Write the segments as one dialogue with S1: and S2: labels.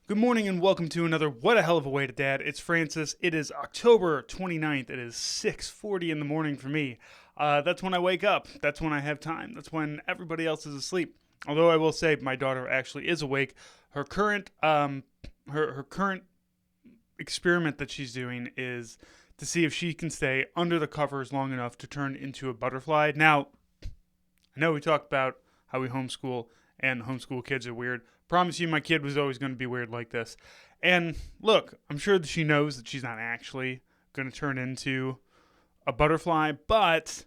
S1: Good morning and welcome to another What a Hell of a Way to Dad. It's Francis. It is October 29th. It is 6:40 in the morning for me. That's when I wake up. That's when I have time. That's when everybody else is asleep. Although I will say my daughter actually is awake. Her current her current experiment that she's doing is to see if she can stay under the covers long enough to turn into a butterfly. Now, I know we talked about how we homeschool and homeschool kids are weird. Promise you my kid was always going to be weird like this. And look, I'm sure that she knows that she's not actually going to turn into a butterfly, but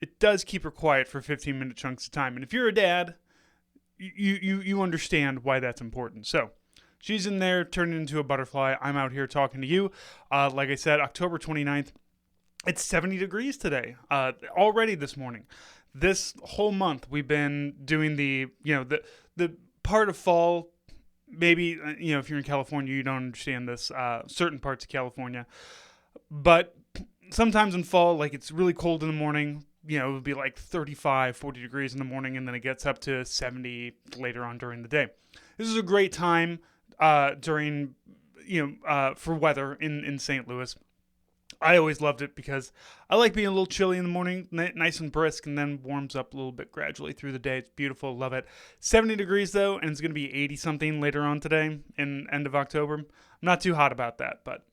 S1: it does keep her quiet for 15-minute chunks of time. And if you're a dad, you understand why that's important. So she's in there turning into a butterfly. I'm out here talking to you. Like I said, October 29th. It's 70 degrees today, already this morning. This whole month we've been doing the part of fall. Maybe, if you're in California, you don't understand this, certain parts of California. But sometimes in fall, like it's really cold in the morning, it would be like 35, 40 degrees in the morning, and then it gets up to 70 later on during the day. This is a great time during, for weather in St. Louis. I always loved it because I like being a little chilly in the morning, nice and brisk, and then warms up a little bit gradually through the day. It's beautiful. Love it. 70 degrees, though, and it's going to be 80-something later on today in end of October. I'm not too hot about that, but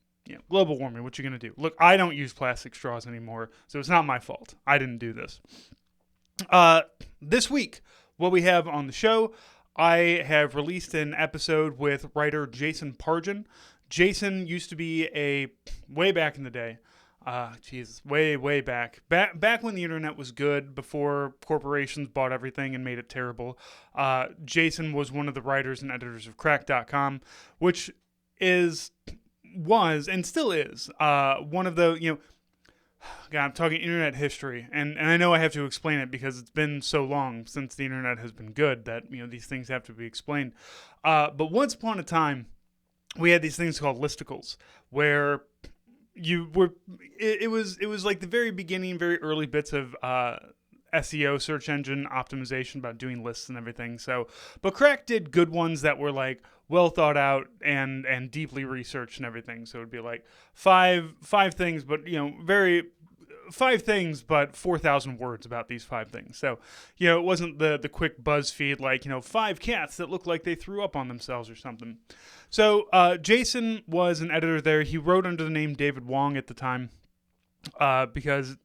S1: global warming, what you going to do? Look, I don't use plastic straws anymore, so it's not my fault. I didn't do this. This week, what we have on the show, I have released an episode with writer Jason Pargin. Jason used to be way back in the day, way back when the internet was good, before corporations bought everything and made it terrible. Jason was one of the writers and editors of Crack.com, which was and still is one of the, God, I'm talking internet history, and I know I have to explain it because it's been so long since the internet has been good that, these things have to be explained. But once upon a time, we had these things called listicles, where it was like the very beginning, very early bits of SEO, search engine optimization, about doing lists and everything. So, but Crack did good ones that were like well thought out and deeply researched and everything. So it'd be like five things, but five things, but 4,000 words about these five things. So, it wasn't the quick BuzzFeed, like, 5 cats that look like they threw up on themselves or something. So, Jason was an editor there. He wrote under the name David Wong at the time, because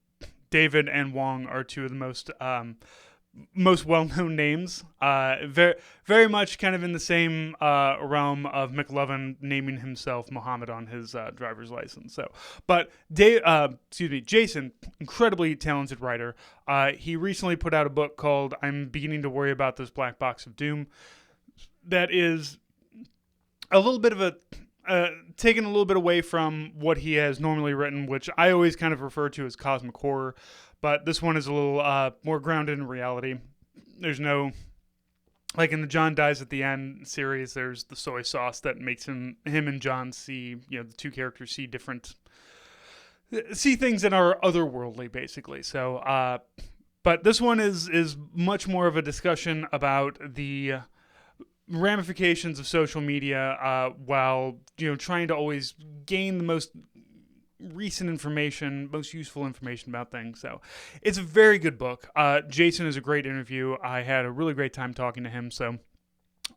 S1: David and Wong are two of the most well-known names. Very, very much kind of in the same realm of McLovin naming himself Muhammad on his driver's license. So, but Jason, incredibly talented writer. He recently put out a book called "I'm Beginning to Worry About This Black Box of Doom," that is a little bit of taken a little bit away from what he has normally written, which I always kind of refer to as cosmic horror. But this one is a little more grounded in reality. There's no, like in the John Dies at the End series, there's the soy sauce that makes him and John see, the two characters see things that are otherworldly, basically. So, but this one is much more of a discussion about the ramifications of social media, while trying to always gain the most recent information, most useful information about things. So it's a very good book. Jason is a great interview. I had a really great time talking to him. So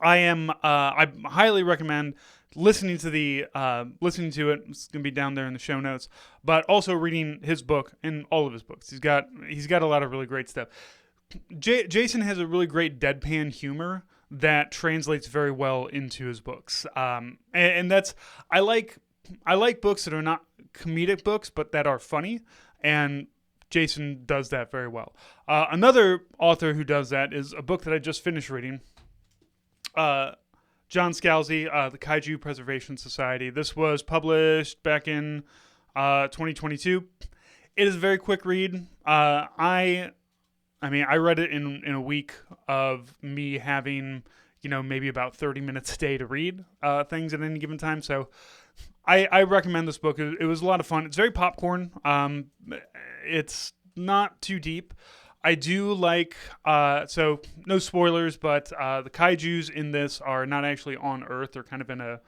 S1: I highly recommend listening to it. It's gonna be down there in the show notes, but also reading his book and all of his books. He's got a lot of really great stuff. Jason has a really great deadpan humor that translates very well into his books. And that's, I like books that are not comedic books, but that are funny. And Jason does that very well. Another author who does that is a book that I just finished reading. John Scalzi, The Kaiju Preservation Society. This was published back in 2022. It is a very quick read. I read it in a week of me having, maybe about 30 minutes a day to read things at any given time. So I recommend this book. It was a lot of fun. It's very popcorn. It's not too deep. I do like, so no spoilers, but the kaijus in this are not actually on Earth. They're kind of in a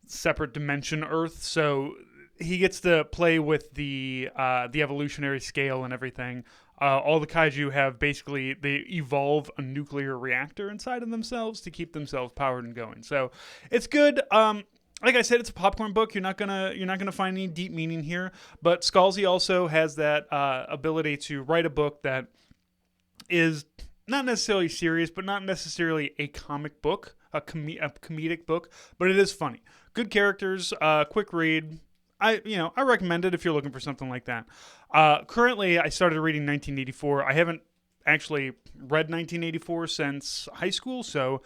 S1: separate dimension Earth. So he gets to play with the evolutionary scale and everything. All the kaiju have basically, they evolve a nuclear reactor inside of themselves to keep themselves powered and going. So it's good. Like I said, it's a popcorn book. You're not gonna find any deep meaning here. But Scalzi also has that ability to write a book that is not necessarily serious, but not necessarily a comic book, a comedic book, but it is funny. Good characters, quick read. I recommend it if you're looking for something like that. Currently, I started reading 1984. I haven't actually read 1984 since high school, so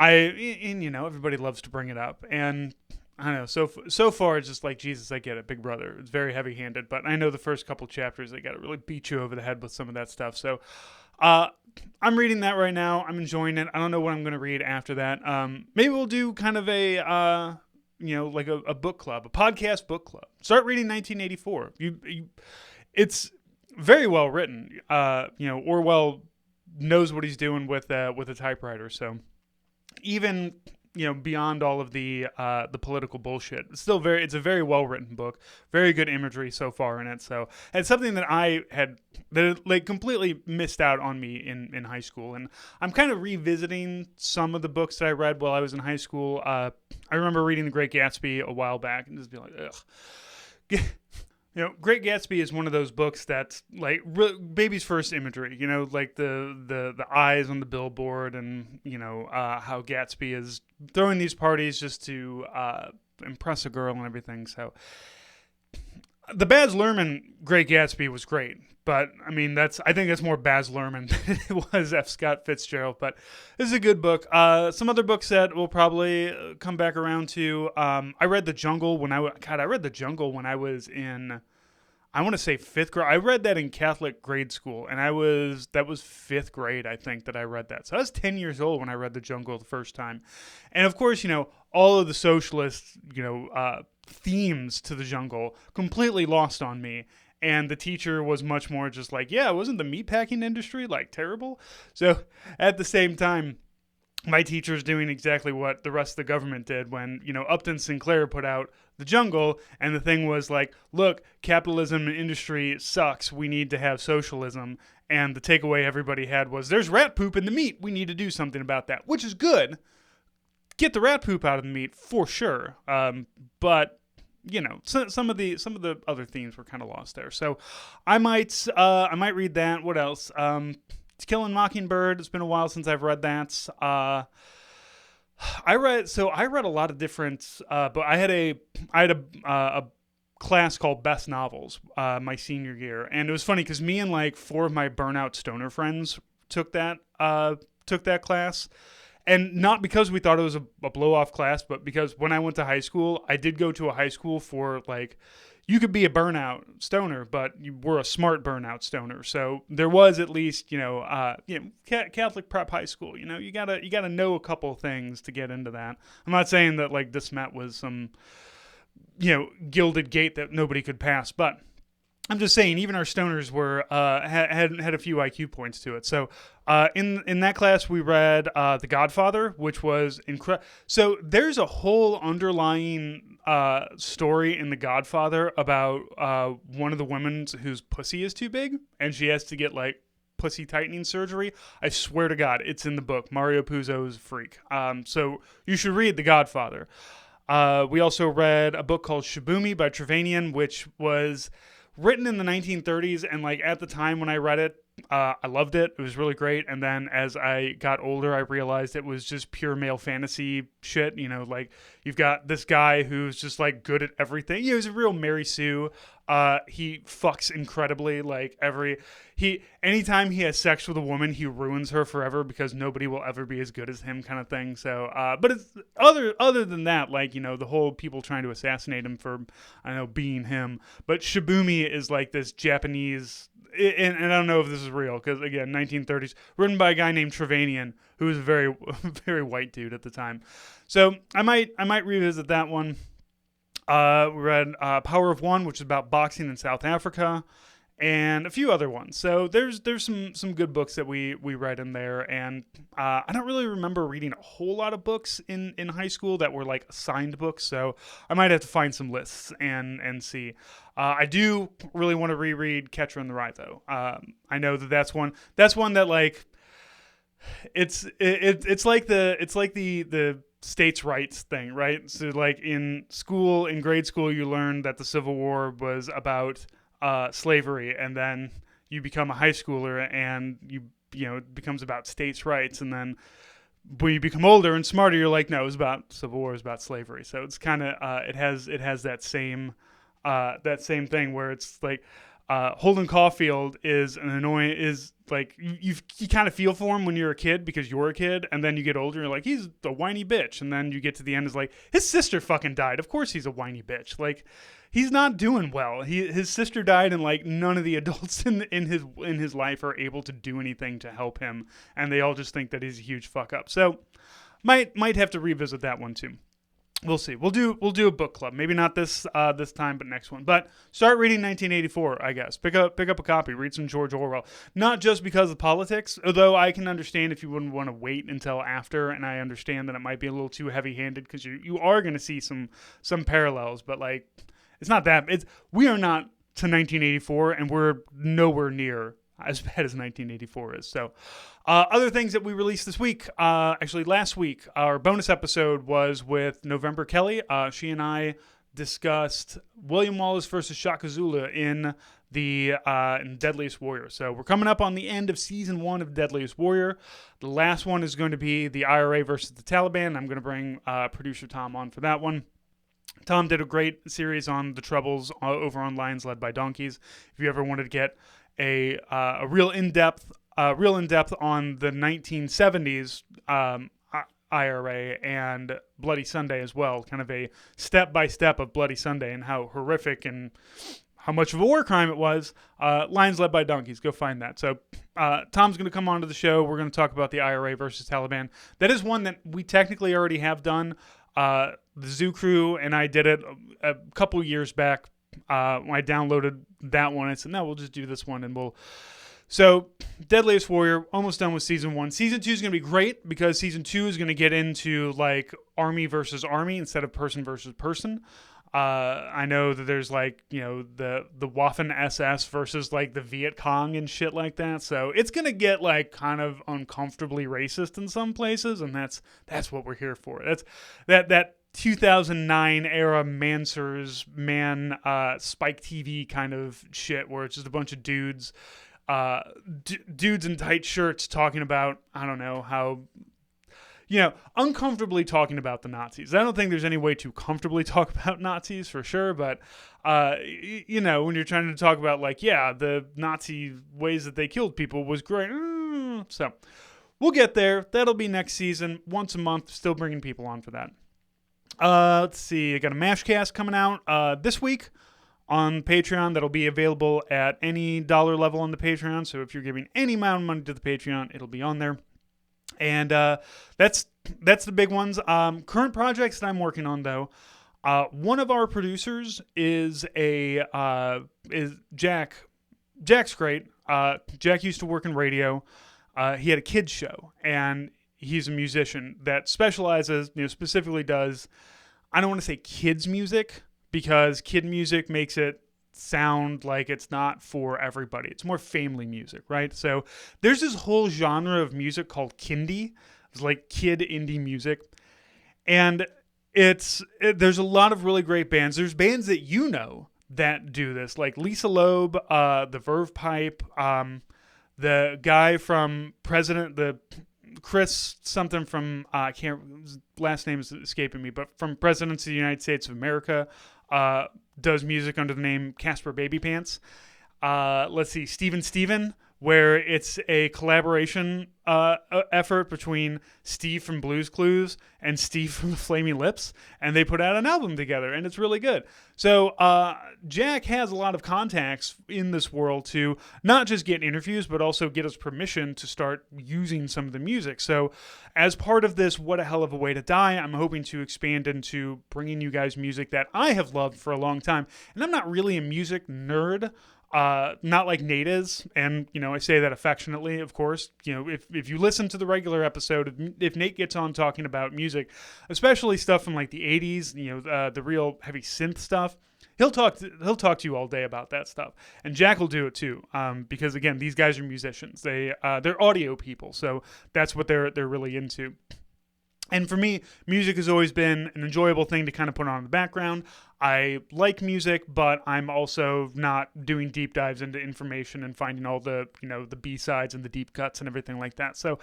S1: everybody loves to bring it up, and I don't know. So far, it's just like, Jesus, I get it, Big Brother. It's very heavy-handed, but I know the first couple chapters, they got to really beat you over the head with some of that stuff. So, I'm reading that right now. I'm enjoying it. I don't know what I'm going to read after that. Maybe we'll do kind of a, like a book club, a podcast book club. Start reading 1984. It's very well written. Orwell knows what he's doing with a typewriter. So even beyond all of the political bullshit, it's a very well written book, very good imagery so far in it. So it's something that completely missed out on me in high school, and I'm kind of revisiting some of the books that I read while I was in high school. I remember reading The Great Gatsby a while back and just being like, ugh. Great Gatsby is one of those books that's like baby's first imagery, like the eyes on the billboard, and how Gatsby is throwing these parties just to impress a girl and everything. So the Baz Luhrmann Great Gatsby was great, but I think that's more Baz Luhrmann than it was F. Scott Fitzgerald. But this is a good book. Some other books that we'll probably come back around to. I read The Jungle I read The Jungle when I was in, I want to say 5th grade. I read that in Catholic grade school, and that was 5th grade, I think, that I read that. So I was 10 years old when I read The Jungle the first time. And of course, all of the socialist, themes to The Jungle completely lost on me. And the teacher was much more just like, yeah, wasn't the meatpacking industry like terrible? So at the same time, my teacher's doing exactly what the rest of the government did when, Upton Sinclair put out The Jungle, and the thing was like, look, capitalism and industry sucks. We need to have socialism. And the takeaway everybody had was, there's rat poop in the meat. We need to do something about that, which is good. Get the rat poop out of the meat for sure. But some of the other themes were kind of lost there. So I might read that. What else? To Kill a Mockingbird. It's been a while since I've read that. I read a lot of different, but I had a class called Best Novels my senior year, and it was funny because me and like 4 of my burnout stoner friends took that class. And not because we thought it was a blow-off class, but because when I went to high school, I did go to a high school for, like, you could be a burnout stoner, but you were a smart burnout stoner. So there was at least, Catholic prep high school. You gotta know a couple things to get into that. I'm not saying that, like, this Met was some, gilded gate that nobody could pass, but I'm just saying, even our stoners were had a few IQ points to it. So in that class, we read The Godfather, which was incredible. So there's a whole underlying story in The Godfather about one of the women whose pussy is too big, and she has to get like pussy tightening surgery. I swear to God, it's in the book. Mario Puzo's a freak. So you should read The Godfather. We also read a book called Shibumi by Trevanian, which was written in the 1930s, and like at the time when I read it, I loved it. It was really great. And then as I got older, I realized it was just pure male fantasy shit. Like you've got this guy who's just like good at everything. He's a real Mary Sue. He fucks incredibly. Like anytime he has sex with a woman, he ruins her forever because nobody will ever be as good as him, kind of thing. So, but it's other than that, like, the whole people trying to assassinate him for, I don't know, being him. But Shibumi is like this Japanese, and I don't know if this is real because again, 1930s, written by a guy named Trevanian, who was a very, very white dude at the time. So I might revisit that one. We read Power of One, which is about boxing in South Africa. and a few other ones. So there's some good books that we read in there, and I don't really remember reading a whole lot of books in high school that were like assigned books. So I might have to find some lists and see. I do really want to reread Catcher in the Rye though. I know that's one that like it's like the states' rights thing, right? So like in grade school, you learn that the Civil War was about slavery, and then you become a high schooler and it becomes about states' rights, and then when you become older and smarter, you're like, no, it was about Civil War, it was about slavery. So it's kind of it has that same thing where it's like Holden Caulfield is like you kind of feel for him when you're a kid because you're a kid, and then you get older and you're like, he's a whiny bitch, and then you get to the end, is like, his sister fucking died, of course he's a whiny bitch. Like, he's not doing well. His sister died, and like none of the adults in his life are able to do anything to help him, and they all just think that he's a huge fuck up. So might have to revisit that one too. We'll see. We'll do a book club. Maybe not this time, but next one. But start reading 1984, I guess. Pick up a copy. Read some George Orwell. Not just because of politics, although I can understand if you wouldn't want to wait until after, and I understand that it might be a little too heavy-handed because you are going to see some parallels, but like it's not that. We are not to 1984, and we're nowhere near as bad as 1984 is. So other things that we released this week, actually last week, our bonus episode was with November Kelly. She and I discussed William Wallace versus Shaka Zulu in Deadliest Warrior. So we're coming up on the end of season 1 of Deadliest Warrior. The last one is going to be the IRA versus the Taliban. I'm going to bring producer Tom on for that one. Tom did a great series on the Troubles over on Lions Led by Donkeys. If you ever wanted to get a real in-depth on the 1970s IRA and Bloody Sunday as well, kind of a step-by-step of Bloody Sunday and how horrific and how much of a war crime it was. Lions Led by Donkeys, go find that. So Tom's going to come onto the show. We're going to talk about the IRA versus Taliban. That is one that we technically already have done. The Zoo Crew and I did it a couple years back. When I downloaded that one, I said, no, we'll just do this one, and So, Deadliest Warrior, almost done with Season 1. Season 2 is going to be great, because Season 2 is going to get into, like, army versus army instead of person versus person. I know that there's, like, the Waffen SS versus, like, the Viet Cong and shit like that. So, it's going to get, like, kind of uncomfortably racist in some places, and that's what we're here for. That 2009 era Spike TV kind of shit where it's just a bunch of dudes in tight shirts talking about, I don't know, how, uncomfortably talking about the Nazis. I don't think there's any way to comfortably talk about Nazis for sure, but when you're trying to talk about, like, yeah, the Nazi ways that they killed people was great. So we'll get there. That'll be next season, once a month, still bringing people on for that. Let's see. I got a Mashcast coming out this week on Patreon that'll be available at any dollar level on the Patreon. So if you're giving any amount of money to the Patreon, it'll be on there. And that's the big ones. Current projects that I'm working on, though. One of our producers is Jack. Jack's great. Jack used to work in radio. He had a kids show, and he's a musician that specializes, specifically does, I don't want to say kids music, because kid music makes it sound like it's not for everybody. It's more family music, right? So there's this whole genre of music called kindie. It's like kid indie music. And there's a lot of really great bands. There's bands that that do this, like Lisa Loeb, the Verve Pipe, the guy from Chris something from, last name is escaping me, but from Presidents of the United States of America, does music under the name Casper Baby Pants. Let's see, Steven, where it's a collaboration effort between Steve from Blue's Clues and Steve from the Flaming Lips, and they put out an album together, and it's really good. So Jack has a lot of contacts in this world to not just get interviews, but also get us permission to start using some of the music. So as part of this What a Hell of a Way to Die, I'm hoping to expand into bringing you guys music that I have loved for a long time. And I'm not really a music nerd. Not like Nate is, and I say that affectionately, of course. If you listen to the regular episode, if Nate gets on talking about music, especially stuff from like the '80s, the real heavy synth stuff, he'll talk to you all day about that stuff, and Jack will do it too, because again, these guys are musicians. They're audio people, so that's what they're really into. And for me, music has always been an enjoyable thing to kind of put on in the background. I like music, but I'm also not doing deep dives into information and finding all the, the B-sides and the deep cuts and everything like that. So,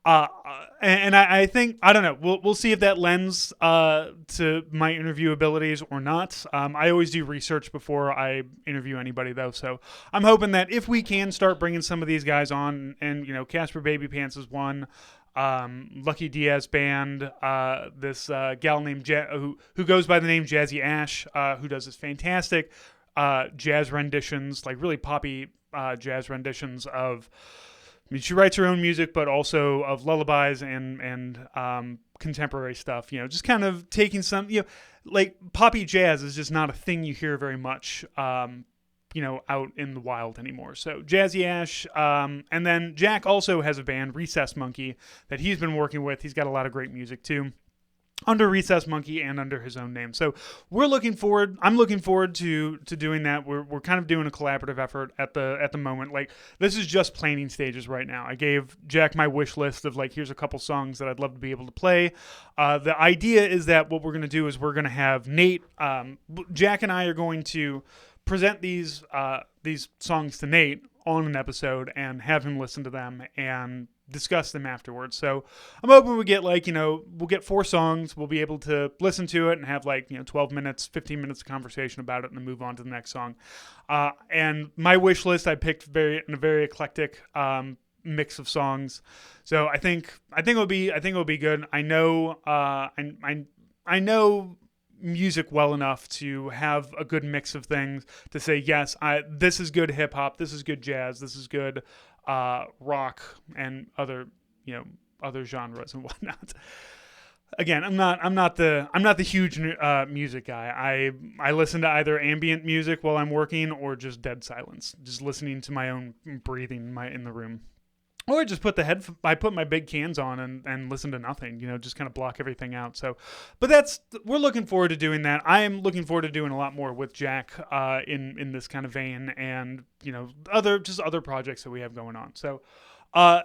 S1: I think, I don't know, we'll see if that lends to my interview abilities or not. I always do research before I interview anybody, though. So I'm hoping that if we can start bringing some of these guys on, and, Casper Baby Pants is one, Lucky Diaz Band, this gal named who goes by the name Jazzy Ash, who does this fantastic jazz renditions, like really poppy jazz renditions of. I mean, she writes her own music, but also of lullabies and contemporary stuff. Just kind of taking some. Like poppy jazz is just not a thing you hear very much. Out in the wild anymore. So Jazzy Ash, and then Jack also has a band, Recess Monkey, that he's been working with. He's got a lot of great music too, under Recess Monkey and under his own name. So I'm looking forward to doing that. We're kind of doing a collaborative effort at the moment. Like, this is just planning stages right now. I gave Jack my wish list of like, here's a couple songs that I'd love to be able to play. The idea is that what we're going to do is we're going to have Nate, Jack and I are going to present these songs to Nate on an episode and have him listen to them and discuss them afterwards. So I'm hoping we get we'll get 4 songs. We'll be able to listen to it and have 12 minutes, 15 minutes of conversation about it and then move on to the next song. And my wish list, I picked in a very eclectic mix of songs. So I think it'll be good. I know I know music well enough to have a good mix of things to say, yes, this is good hip hop, this is good jazz, this is good rock and other genres and whatnot. Again, I'm not the huge music guy. I listen to either ambient music while I'm working or just dead silence, just listening to my own breathing in the room. Or just I put my big cans on and listen to nothing, just kind of block everything out. So, but we're looking forward to doing that. I am looking forward to doing a lot more with Jack in this kind of vein, and other projects that we have going on. So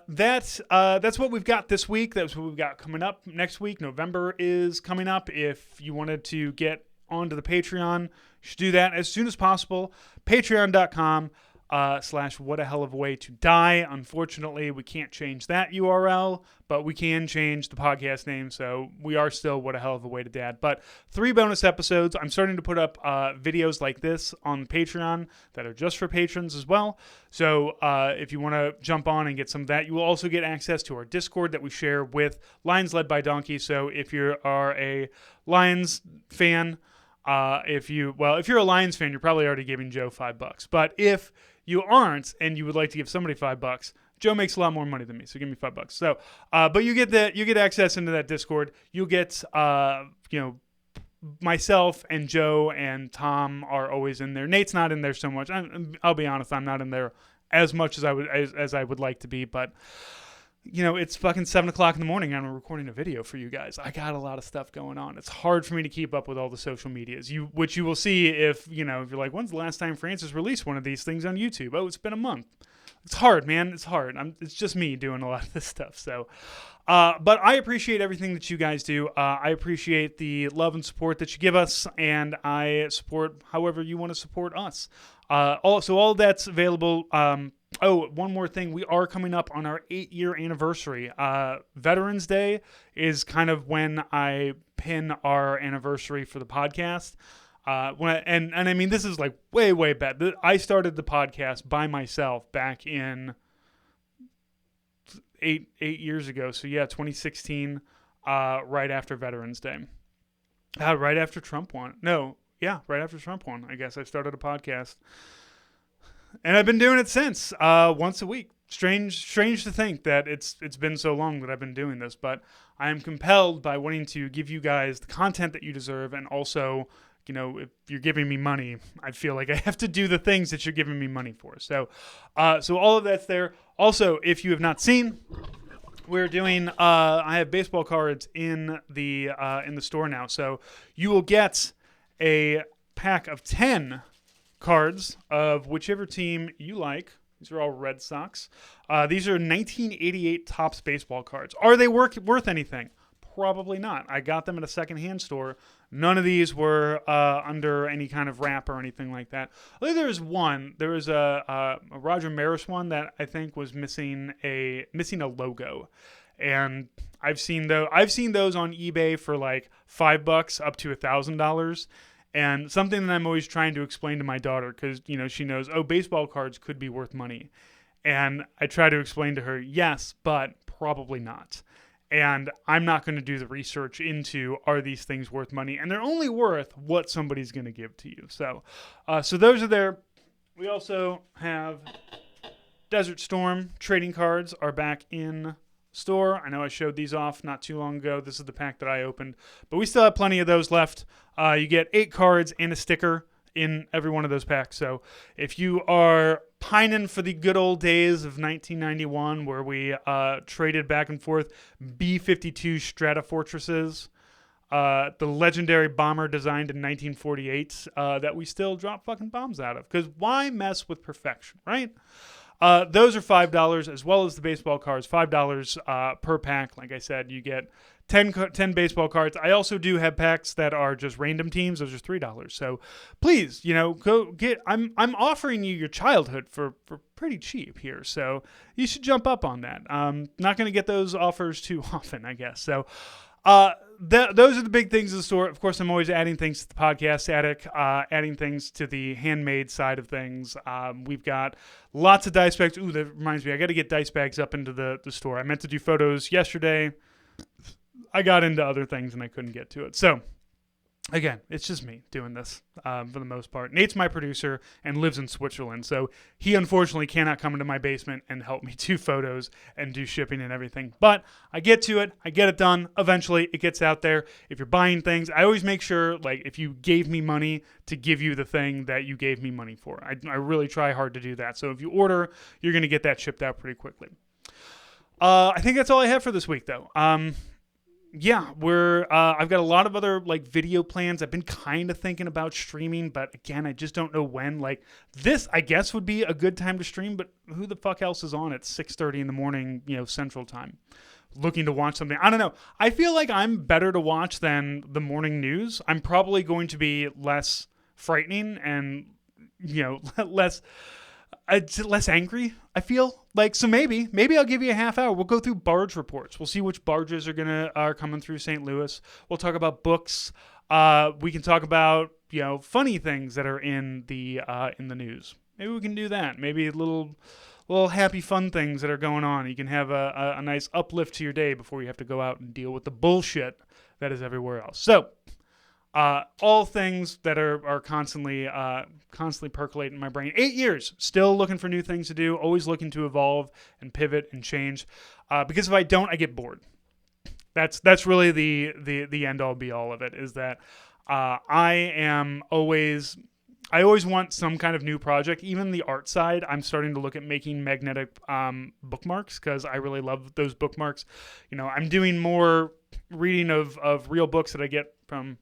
S1: that's what we've got this week. That's what we've got coming up next week. November is coming up. If you wanted to get onto the Patreon, you should do that as soon as possible. Patreon.com. / what a hell of a way to die. Unfortunately, we can't change that URL, but we can change the podcast name, so we are still What a Hell of a Way to Dad. But 3 bonus episodes. I'm starting to put up videos like this on Patreon that are just for patrons as well. So if you want to jump on and get some of that, you will also get access to our Discord that we share with Lions Led by Donkey. So if you are a Lions fan, if you're a Lions fan, you're probably already giving Joe $5. But if you aren't, and you would like to give somebody $5, Joe makes a lot more money than me, so give me $5. So, but you get access into that Discord. You'll get, myself and Joe and Tom are always in there. Nate's not in there so much. I'll be honest, I'm not in there as much as I would like to be, but. It's fucking 7 o'clock in the morning and I'm recording a video for you guys. I got a lot of stuff going on. It's hard for me to keep up with all the social medias, which you will see if you're like, when's the last time Francis released one of these things on YouTube? Oh, it's been a month. It's hard, man. It's hard. It's just me doing a lot of this stuff. So, but I appreciate everything that you guys do. I appreciate the love and support that you give us, and I support however you want to support us. So all that's available. One more thing. We are coming up on our 8-year anniversary. Veterans Day is kind of when I pin our anniversary for the podcast. I mean, this is like way, way back. I started the podcast by myself back in eight years ago. So yeah, 2016, right after Veterans Day. Right after Trump won. No, yeah, right after Trump won, I guess I started a podcast. And I've been doing it since, once a week. Strange to think that it's been so long that I've been doing this, but I am compelled by wanting to give you guys the content that you deserve and also if you're giving me money, I feel like I have to do the things that you're giving me money for. So all of that's there. Also, if you have not seen, we're doing. I have baseball cards in the store now, so you will get a pack of 10 cards of whichever team you like. These are all Red Sox. These are 1988 Topps baseball cards. Are they worth anything? Probably not. I got them at a secondhand store. None of these were under any kind of wrap or anything like that. I think there was one. There was a Roger Maris one that I think was missing a logo, and I've seen those on eBay for like $5 up to $1,000. And something that I'm always trying to explain to my daughter, because she knows, baseball cards could be worth money, and I try to explain to her, yes, but probably not. And I'm not going to do the research into, are these things worth money? And they're only worth what somebody's going to give to you. So those are there. We also have Desert Storm trading cards are back in store. I know I showed these off not too long ago. This is the pack that I opened. But we still have plenty of those left. You get 8 cards and a sticker in every one of those packs. So if you are pining for the good old days of 1991 where we traded back and forth B-52 Stratofortresses, the legendary bomber designed in 1948 that we still drop fucking bombs out of, because why mess with perfection, right? Those are $5, as well as the baseball cards, $5 per pack. Like I said, you get 10 baseball cards. I also do have packs that are just random teams. Those are $3. So please, go get. I'm offering you your childhood for pretty cheap here. So you should jump up on that. Not going to get those offers too often, I guess. So those are the big things in the store. Of course, I'm always adding things to the podcast attic, adding things to the handmade side of things. We've got lots of dice bags. Ooh, that reminds me, I got to get dice bags up into the store. I meant to do photos yesterday. I got into other things and I couldn't get to it. So, again, it's just me doing this for the most part. Nate's my producer and lives in Switzerland, so he unfortunately cannot come into my basement and help me do photos and do shipping and everything. But I get to it. I get it done. Eventually, it gets out there. If you're buying things, I always make sure, like, if you gave me money, to give you the thing that you gave me money for. I really try hard to do that. So if you order, you're going to get that shipped out pretty quickly. I think that's all I have for this week, though. Yeah, I've got a lot of other like video plans. I've been kind of thinking about streaming, but again, I just don't know when. Like this, I guess, would be a good time to stream, but who the fuck else is on at 6:30 in the morning, Central Time, looking to watch something? I don't know. I feel like I'm better to watch than the morning news. I'm probably going to be less frightening and less angry, I feel like. So maybe I'll give you a half hour. We'll go through barge reports. We'll see which barges are coming through St. Louis. We'll talk about books. We can talk about funny things that are in the news. Maybe we can do that. Maybe little happy fun things that are going on. You can have a nice uplift to your day before you have to go out and deal with the bullshit that is everywhere else. So all things that are constantly percolating in my brain. 8 years, still looking for new things to do, always looking to evolve and pivot and change. Because if I don't, I get bored. That's really the end all be all of it, is that I always want some kind of new project. Even the art side, I'm starting to look at making magnetic bookmarks, because I really love those bookmarks. I'm doing more reading of real books that I get from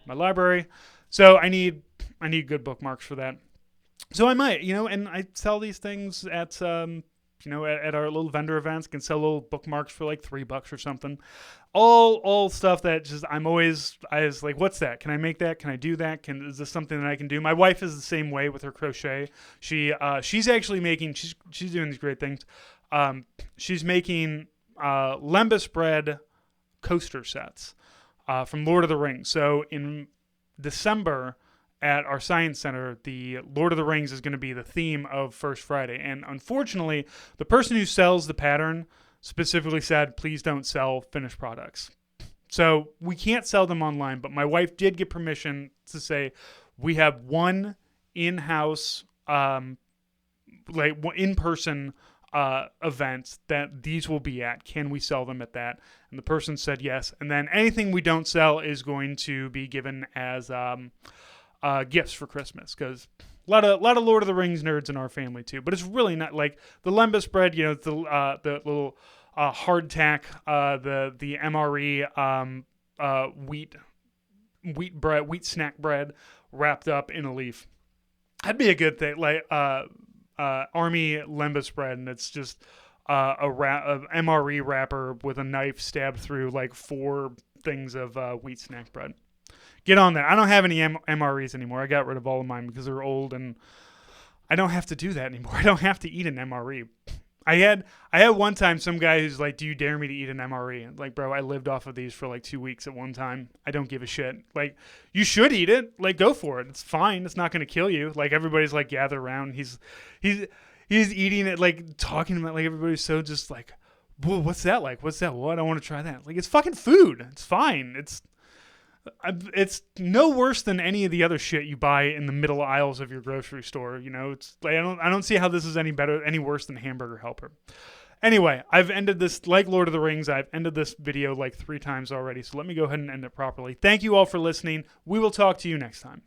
S1: my library, so I need good bookmarks for that. So I might, and I sell these things at at our little vendor events. Can sell little bookmarks for like $3 or something. All stuff that just I was like, what's that? Can I make that? Can I do that? Is this something that I can do? My wife is the same way with her crochet. She's actually making. She's doing these great things. She's making lembas bread coaster sets from Lord of the Rings. So in December at our Science Center, the Lord of the Rings is going to be the theme of First Friday. And unfortunately, the person who sells the pattern specifically said, please don't sell finished products. So we can't sell them online, but my wife did get permission to say we have one in-house, in-person events that these will be at. Can we sell them at that? And the person said yes. And then anything we don't sell is going to be given as gifts for Christmas, because a lot of Lord of the Rings nerds in our family too. But it's really not like the lembas bread, the little hardtack, the MRE wheat snack bread wrapped up in a leaf. That'd be a good thing, like Army lembas bread, and it's just a MRE wrapper with a knife stabbed through like 4 things of wheat snack bread. Get on that. I don't have any MREs anymore. I got rid of all of mine because they're old, and I don't have to do that anymore. I don't have to eat an MRE. I had one time some guy who's like, "Do you dare me to eat an MRE?" Like, bro, I lived off of these for like 2 weeks at one time. I don't give a shit. Like, you should eat it. Like, go for it. It's fine. It's not going to kill you. Like, everybody's like gather around. He's eating it, like talking about, like, everybody's so just like, "Whoa, what's that like? What's that? What? I want to try that." Like, it's fucking food. It's fine. It's no worse than any of the other shit you buy in the middle aisles of your grocery store. It's like, I don't see how this is any worse than Hamburger Helper. Anyway, I've ended this, like Lord of the Rings, I've ended this video like 3 times already, so let me go ahead and end it properly. Thank you all for listening. We will talk to you next time.